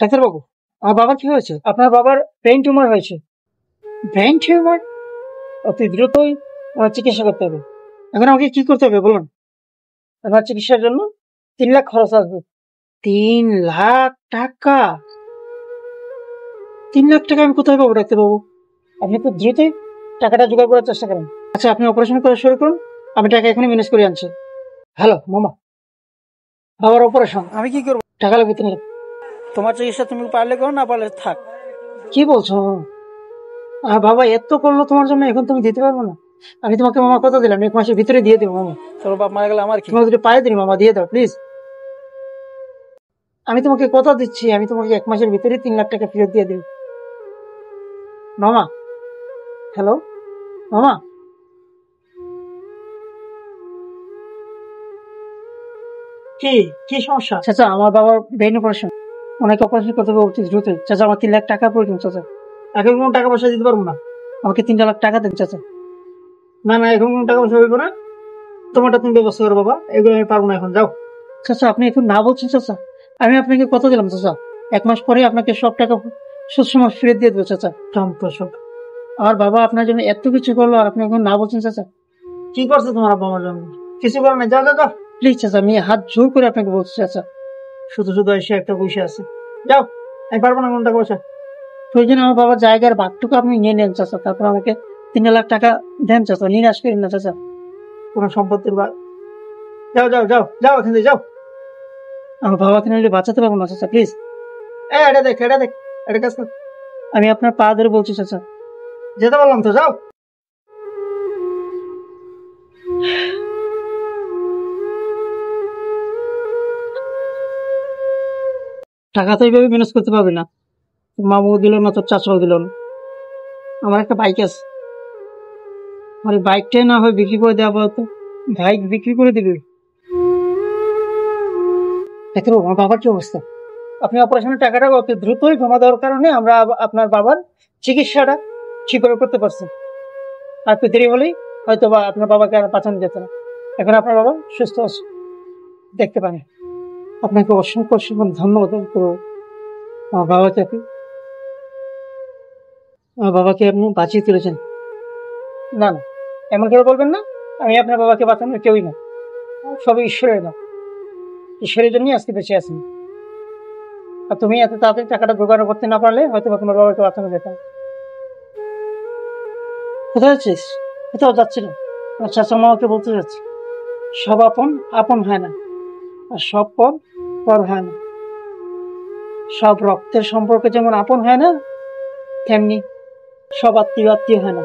ডাক্তারবাবু, আমার বাবার কি হয়েছে? আপনার বাবার ব্রেন টিউমার হয়েছে। Brain tumour? অতি দ্রুতই চিকিৎসা করতে হবে। এখন আমাকে কি করতে হবে বলুন? আমার চিকিৎসার জন্য 3 লাখ খরচ আসবে। 3 লাখ টাকা? 3 লাখ টাকা আমি কোথায় পাবো ডাক্তারবাবু? আপনি তো দ্রুতই টাকাটা জোগাড় করার চেষ্টা করেন। আচ্ছা, আপনি অপারেশন করা শুরু করুন, আমি টাকা এখনই ম্যানেজ করে আনছি। হ্যালো মামা, বাবার অপারেশন। আমি কি করবো? টাকা লাগবে 3 লাখ। তোমার চিকিৎসা তুমি পারলে করো, না পারলে থাক। কি বলছো মামা? বাবা এত করলো তোমার জন্য, এখন তুমি দিতে পারবো না? আমি তোমাকে মামা কথা দিলাম 1 মাসের ভিতরে দিয়ে দেবো মামা। তোর বাপ মারা গেলে আমার কি? তোমার দুটো পায়ে দিন মামা, দিয়ে দাও প্লিজ। আমি তোমাকে কথা দিচ্ছি, আমি তোমাকে 1 মাসের ভিতরে 3 লাখ টাকা ফেরত দিয়ে দেবো মামা। হ্যালো মামা, কি কি সমস্যা? চাচা, আমার বাবার ব্রেন অপারেশন, ওনাকে অপারেশন করতে হবে অতি দ্রুত। চাচা, আমার 3 লাখ টাকা প্রয়োজন চাচা। এখন কোনো টাকা পয়সা দিতে পারবো না, আমাকে 3 লাখ টাকা দেন চাচা। না না, এখন কোনো টাকা পয়সা হইব না, তোমারটা তুমি ব্যবস্থা করো বাবা, এগুলো আমি পারবো না, এখন যাও। চাচা, আপনি এখন না বলছেন চাচা? আমি আপনাকে কথা দিলাম চাচা, 1 মাস পরে আপনাকে সব টাকা সুসময় ফেরত দিয়ে দেবো চাচা। সব আমার বাবা আপনার জন্য এত কিছু করলো, আর আপনি এখন না বলছেন চাচা? কি করছে তোমার আব্বা আমার জন্য? কিছু করে না, যাও যাও যাও প্লিজ চাচা, আমি হাত জোর করে আপনাকে বলছি চাচা। শুধু শুধু এসে একটা বসে আছে, যাও। আমি পারবো না কোনো টাকা পয়সা। প্রয়োজন আমার বাবার জায়গার ভাগটুকু আপনি নিয়ে নেন চাচা, তারপর আমাকে 3 লাখ টাকা দেন চাচা, নিরাশ করেন না চাচা। কোনো সম্পত্তির ভাগ, যাও যাও যাও যাও, এখান থেকে যাও। আমার বাবাকে নিলে বাঁচাতে পারবো না চাচা, প্লিজ। এটা দেখ, এটা দেখ, এটা কাজ কর। আমি আপনার পা ধরে বলছি চাচা, যেতে বললাম তো, যাও। টাকা তো এইভাবে ম্যানেজ করতে পারবি না, মামুও দিল না, তোর চাচাও দিল না। আমার একটা বাইক আছে, আমার বাইকটাই না হয় বিক্রি করে দেওয়া বলতো। বাইক বিক্রি করে দিবি? দেখো আমার বাবার কি অবস্থা। আপনি অপারেশনের টাকাটা অতি দ্রুতই জমা দেওয়ার কারণে আমরা আপনার বাবার চিকিৎসাটা ঠিক করে করতে পারছি। আর একটু দেরি হলেই হয়তো বা আপনার বাবাকে আর বাঁচানো যেত না। এখন আপনার বাবা সুস্থ আছে, দেখতে পারেন। আপনাকে অসংখ্য অসংখ্য ধন্যবাদ। আমার বাবাকে আপনি বাঁচিয়ে তুলেছেন। না না, এমন করে বলবেন না, আমি আপনার বাবাকে বাঁচানোর কেউই না, সবই ঈশ্বরের না। ঈশ্বরের জন্যই আজকে বেঁচে আছেন। আর তুমি এত তাড়াতাড়ি টাকাটা জোগাড় করতে না পারলে হয়তো তোমার বাবাকে বাঁচানো যেত না। কোথায় যাচ্ছিস? কোথাও যাচ্ছি না, আমার চাচা মামাকে বলতে যাচ্ছি, সব আপন আপন হয় না, আর সব পর পর হয় না। সব রক্তের সম্পর্ক যেমন আপন হয় না, তেমনি সব আত্মীয় আত্মীয় হয় না।